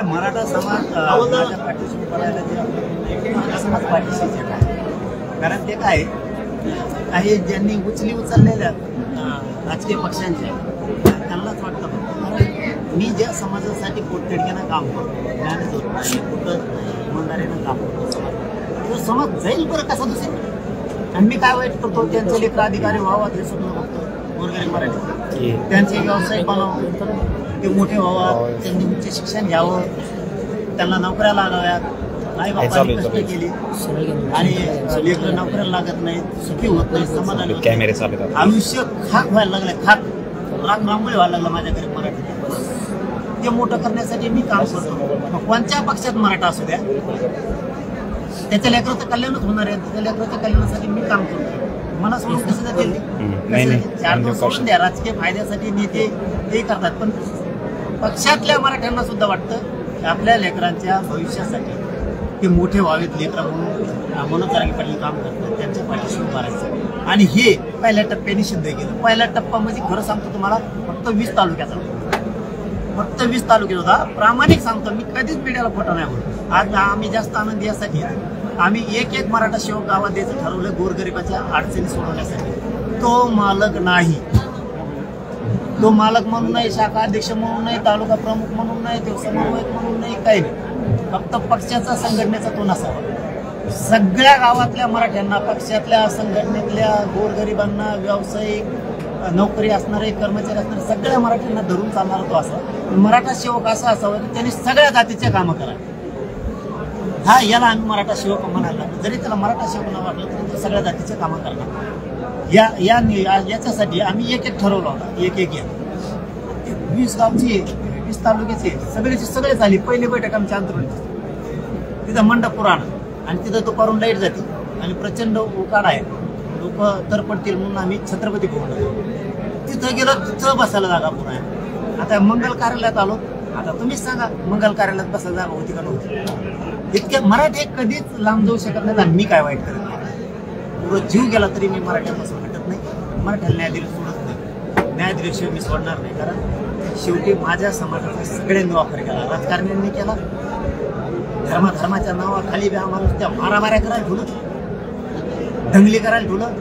मराठा समाज माझ्या पाठीशी पडायला मराठा समाज पाठीशीच आहे. कारण ते काय काही ज्यांनी उचललेल्या राजकीय पक्षांच्या त्यांनाच वाटतं मी ज्या समाजासाठी पोटतिडकीनं काम करतो, ज्ञानज्योत नाही, फुटत नाही, इमानदारीनं काम करतो, तो समाज जाईल बरं कसा दुसरी. आणि मी काय वाईट करतो, त्यांचे लेकर अधिकारी व्हावा ते स्वप्न बघतो. गोरगरीब मराठी त्यांचे व्यवसाय बनावं, ते मोठे व्हावं, त्यांनी उच्च शिक्षण घ्यावं, त्यांना नोकऱ्या लागाव्यात. आई बापांनी कष्ट केली आणि लेकरं नोकऱ्याला लागत नाहीत, सुखी होत नाही, समाधान आयुष्य खाक व्हायला लागलं, खाक रांगोळी व्हायला लागलं माझ्या गरीब मराठी. ते मोठं करण्यासाठी मी काम करतो. कोणत्या पक्षात मराठा असू द्या, त्याच्या लेकराचं कल्याणच होणार आहे. त्याच्या लेकराच्या कल्याणासाठी मी काम करतो. मला सोडून कसं जातील? चार दिवस सोडून द्या, राजकीय फायद्यासाठी नेते ते करतात. पण पक्षातल्या मराठ्यांना सुद्धा वाटतं की आपल्या लेकरांच्या भविष्यासाठी ते मोठे व्हावेत, लेकरं म्हणून मनोकार्यपणे काम करतात, त्यांच्या पाठीशी उभं राहायचं. आणि हे पहिल्या टप्प्याने सिद्ध केलं. पहिला टप्पा म्हणजे खरं सांगतो तुम्हाला, फक्त 20 तालुक्याचा, फक्त 20 तालुक्यात होता. प्रामाणिक सांगतो मी, कधीच मीडियाला खोटं नाही बोलतो. आज आम्ही जास्त आनंदी यासाठी आम्ही एक माराठा सेवक गावात द्यायचं ठरवलं, गोरगरिबाच्या अडचणी सोडवण्यासाठी. तो मालक नाही, तो मालक म्हणून नाही, शाखा अध्यक्ष म्हणून नाही, तालुका प्रमुख म्हणून नाही, तो समन्वयक म्हणून नाही, काही नाही. फक्त पक्षाचा संघटनेचा तो नसावा. सगळ्या गावातल्या मराठ्यांना, पक्षातल्या संघटनेतल्या गोरगरिबांना, व्यावसायिक नोकरी असणारे, कर्मचारी असणारे सगळ्या मराठ्यांना धरून चालणारा तो असावा. मराठा सेवक असा असावा की त्यांनी सगळ्या जातीचे कामं करावे. हा, याला आम्ही मराठा सेवक म्हणायला लागलो. जरी त्याला मराठा सेवक नाव वाटलं तरी तो सगळ्या जातीचे कामं करणार. याच्यासाठी आम्ही एक ठरवलं होतं, एक या 20 गावची, 20 तालुक्याचे सगळेच आली. पहिली बैठक आमच्या अंतर्गत तिथं मंडप पुराण आणि तिथं दुपारून लाईट जाते आणि प्रचंड उकाडा आहे, लोक तर पडतील म्हणून आम्ही छत्रपती भवन तिथं गेलो. तिथं बसायला जागा पुन्हा. आता मंगल कार्यालयात आलो. आता तुम्हीच सांगा, मंगल कार्यालयात बसायला जागा होती का नव्हती? इतके मराठे कधीच लांब जाऊ शकत नाही. आणि मी काय वाईट करत नाही, पुरं जीव गेला तरी मी मराठ्यापासून हटत नाही. मराठ्याला न्याय दिला सोडत नाही, न्याय दिल्याशिवाय मी सोडणार नाही. कारण शेवटी माझ्या समाजाचा सगळ्यांनी वापर केला, राजकारण्यांनी केला. धर्माच्या नावाखाली बी आम्हाला त्या मारामाऱ्या करायला ठेवलं, दंगली करायला ठेवलं.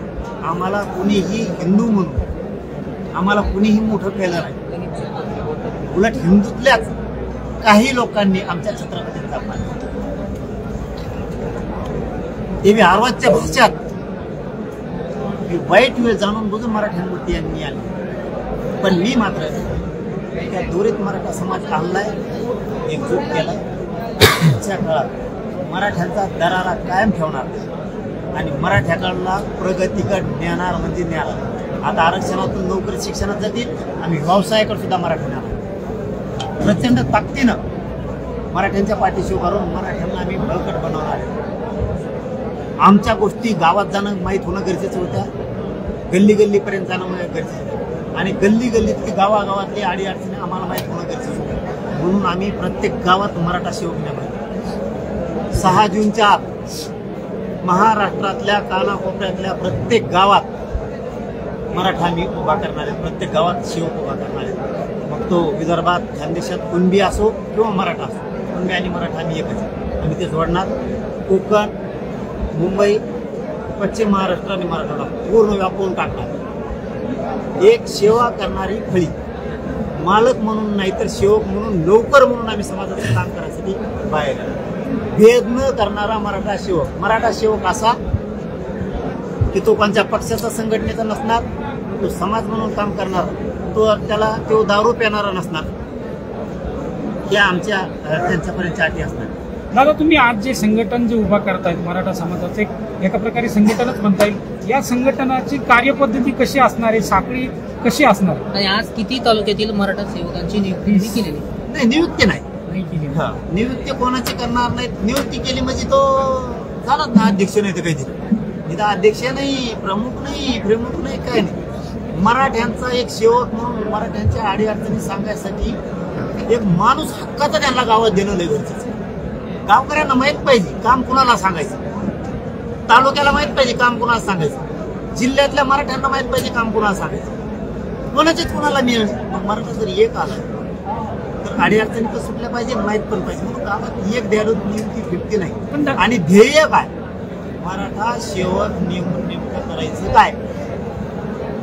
आम्हाला कुणीही हिंदू म्हणून आम्हाला कुणीही मोठं केलं नाही. उलट हिंदूतल्याच काही लोकांनी आमच्या छत्रपतींचा अपमान केला. ते बी आरवाजच्या भाषात वाईट वेळ जाणून बुजून मराठ्यांवरती यांनी आली. पण मी मात्र त्या दोरीत मराठा समाज आणलाय, एकजूट केलाय. पुढच्या काळात मराठ्यांचा दरारा कायम ठेवणार आणि मराठ्याकडला प्रगतीकडे नेणार म्हणजे नेणार. आता आरक्षणातून नोकरी शिक्षणात जातील, आम्ही व्यवसायाकडे सुद्धा मराठी नेणार. प्रचंड ताकदीनं मराठ्यांच्या पाठीशी उभारून मराठ्यांना आम्ही बळकट बनवणार आहे. आमच्या गोष्टी गावात जाणं माहीत होणं गरजेचं होत्या, गल्लीपर्यंत जाणं गरजेचं होतं आणि गल्लीतली गावागावातली अडीअडचणी आम्हाला माहीत होणं गरजेचं होतं. म्हणून आम्ही प्रत्येक गावात मराठा सेवक नेमले. 6 जूनच्या आत महाराष्ट्रातल्या कानाकोपऱ्यातल्या प्रत्येक गावात मराठा आम्ही उभा करणार आहे, प्रत्येक गावात सेवक उभा करणार आहे. मग तो विदर्भात, खानदेशात कुणबी असो किंवा मराठा असो, कुणबी आणि मराठा आम्ही एकच आहे. आम्ही ते जोडणार. कोकण, मुंबई, पश्चिम महाराष्ट्र आणि मराठवाडा पूर्ण व्यापून टाकणार. एक सेवा करणारी फळी, मालक म्हणून नाही तर सेवक म्हणून, नोकर म्हणून आम्ही समाजाचं काम करण्यासाठी बाहेर आलो. भेद न करणारा मराठा सेवक असा की तो कोणत्या पक्षाचा, संघटनेचा नसणार, तो समाज म्हणून काम करणार, तो दारू पिणारा नसणार. या आमच्या त्यांच्यापर्यंतच्या अटी असणार. दादा, तुम्ही आज जे संघटन जे उभा करतायत मराठा समाजाचे, एका प्रकारे संघटनच म्हणता येईल. या संघटनाची कार्यपद्धती कशी असणार आहे, साखळी कशी असणार? आणि आज किती तालुक्यातील मराठा सेवकांची नियुक्ती केलेली नाही? नियुक्ती नाही केली. नियुक्ती कोणाची करणार नाहीत. नियुक्ती केली म्हणजे तो झाला ना अध्यक्ष, नाही तर काहीतरी इथं अध्यक्ष नाही, प्रमुख नाही, काय नाही. मराठ्यांचा एक सेवक म्हणून मराठ्यांच्या अडीअडचणी सांगायसाठी एक माणूस हक्काचा त्यांना गावात देणं लय गरजेचं. गावकऱ्यांना माहित पाहिजे काम कुणाला सांगायचं, तालुक्याला माहित पाहिजे काम कुणाला सांगायचं, जिल्ह्यातल्या मराठ्यांना माहित पाहिजे काम कुणाला सांगायचं. कोणाचीच कुणाला मिळेल. मग मराठा जर एक आला तर अडीअडचणी पण सुटल्या पाहिजे, माहीत पण पाहिजे. म्हणून गावात एक द्यायला नियुक्ती फिरती नाही. पण आणि ध्येय काय, मराठा सेवक नेमकं करायचं काय,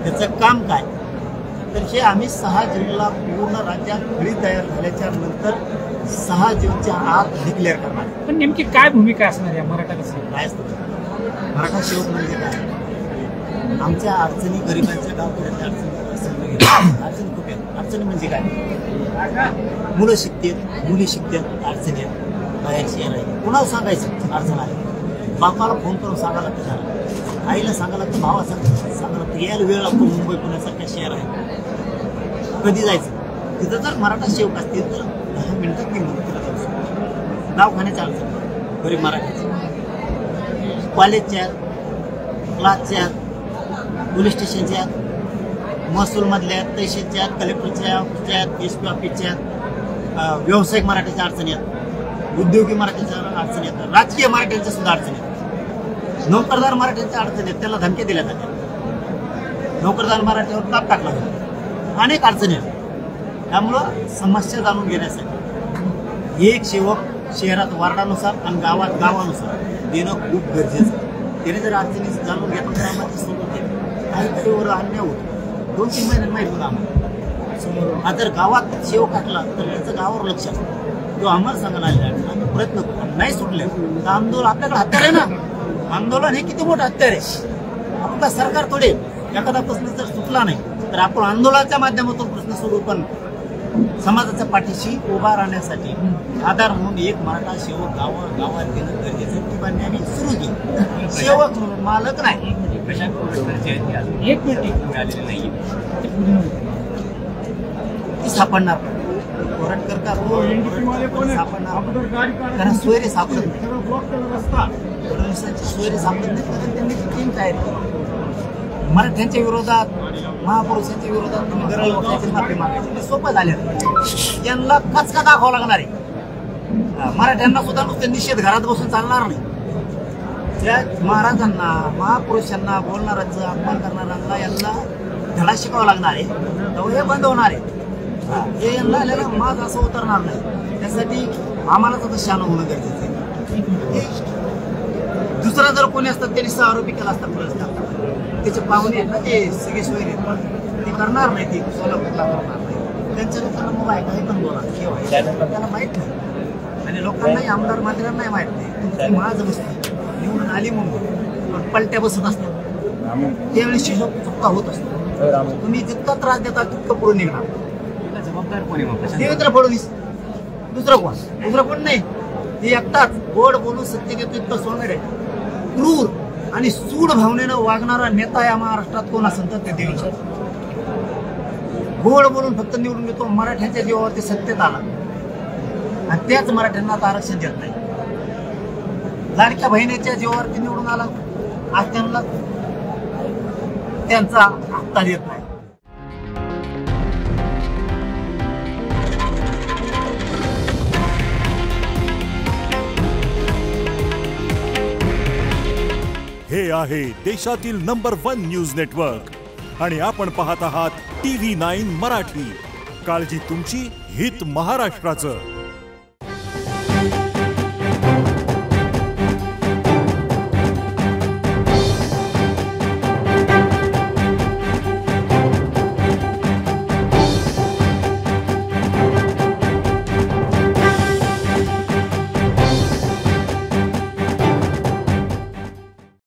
त्याचं काम काय, तर हे आम्ही 6 जूनला पूर्ण राज्यात खडी तयार झाल्याच्या नंतर 6 जूनच्या आत डिक्लेअर करणार. पण नेमकी काय भूमिका असणार या मराठा कसं काय असतं मराठा सेवक म्हणजे काय, आमच्या अडचणी, गरिबांच्या गावकऱ्यांच्या अडचणी खूप आहेत. अडचणी म्हणजे काय, मुलं शिकतात, मुली शिकतात, अडचणी आहेत, बाहेर शहर आहे, कुणाला सांगायचं अडचण आहे, बापाला फोन करून सांगायला लागतं, आईला सांगायला लागतं, भावाला सांगायला लागतं, यायला वेळ लागतो. मुंबई पुण्यासारख्या शहर आहे, कधी जायचं तिथं. जर मराठा सेवक असतील तर 10 मिनिटात मी मदतीला जाऊ शकतो. दवाखान्याच्या अडचण गरीब मराठीचे, कॉलेजच्या, क्लासच्या, पोलीस स्टेशनच्या, महसूलमधल्या, तहसीलच्या, कलेक्टरच्या, SP ऑफिसच्या, व्यावसायिक मराठीच्या अडचणी आहेत, उद्योगी मराठीच्या अडचणी आहेत, राजकीय मराठ्यांच्या सुद्धा अडचणी आहेत, नोकरदार मराठ्यांच्या अडचणी आहेत, त्याला धमकी दिल्या जातात, नोकरदार मराठीवर ताप टाकला जातो, अनेक अडचणी आहेत. त्यामुळं समस्या जाणून घेण्यासाठी एक सेवक शहरात वार्डानुसार आणि गावात गावानुसार देणं खूप गरजेचं आहे. त्याने जर अडचणी जाणून घेतलं तर आम्हाला सोडून केलं काहीतरी वर अन्याय होतो. 2-3 महिन्यात माहीत होतं आम्हाला. जर गावात सेवक टाकला तर त्याचं गावावर लक्ष असतं, तो आम्हाला सांगायला आलेला आम्ही प्रयत्न करू. नाही सुटले तर आंदोलन, आपल्याकडे हत्यार आहे ना, आंदोलन हे किती मोठं हत्यार आहे. आपला सरकार थोडे एखादा प्रश्न जर सुटला नाही तर आपण आंदोलनाच्या माध्यमातून प्रश्न सोडू. पण समाजाच्या पाठीशी उभा राहण्यासाठी आधार म्हणून एक मराठा सेवक गावात देणं गरजेचं. ती बांधणी आम्ही सुरू केली. सेवक म्हणून मालक नाही. एक मिनिट मिळालेली नाही, ती सापडणार कोरटकर का सापडणार, कारण सोयरे सापडत नाही, सोयरे सापडत नाही, कारण त्यांनी टीम तयार केली. मराठ्यांच्या विरोधात, महापुरुषांच्या विरोधात तुम्ही गरज लोकांची माफी मागायची ते सोपं झालं. त्यांना कचका दाखवावं लागणार आहे. मराठ्यांना सुद्धा नुसते निषेध घरात बसून चालणार नाही. त्या महाराजांना, महापुरुषांना, बोलणाऱ्यांचा अपमान करणाऱ्यांना यांना धडा शिकावा लागणार आहे. तेव्हा हे बंद होणार आहे. हे यांना आलेला माज असं उतरणार नाही. त्यासाठी आम्हालाच आता शान होणं गरजेचं आहे. दुसरा जर कोणी असतात त्यांनी आरोपी केला असता पुढे त्याचे पाहुणे आहेत ना, ते सगळे सोयरे ते करणार नाही, ते सोलापूरला करणार नाही. त्यांच्या लोकांना मग काही पण बोला त्याला माहित नाही. आणि लोकांनाही, आमदार मंत्र्यांनाही माहित नाही. तुमची महाज बसते निवडून आली म्हणून पलट्या बसत असतात, त्यावेळी चुका होत असतो. तुम्ही जितका त्रास देता तितकं पुढे निघणार. जबाबदार कोणी देवेंद्र फडणवीस, दुसरं कोण नाही. ते एकटाच गोड बोलून सत्य घेतो इतकं सोनेर आहे. क्रूर आणि सूड भावनेनं वागणारा नेता या महाराष्ट्रात कोण असेल तर ते देवेंद्र. गोड बोलून फक्त निवडून येतो, मराठ्यांच्या जीवावरती सत्तेत आला आणि त्याच मराठ्यांना आता आरक्षण देत नाही. लाडक्या बहिणीच्या जीवावरती निवडून आला, आज त्यांना त्यांचा हक्का देत नाही. हे आहे देशातील नंबर 1 न्यूज नेटवर्क आणि आपण पाहत आहात TV9 मराठी. काळजी तुमची, हित महाराष्ट्राचं.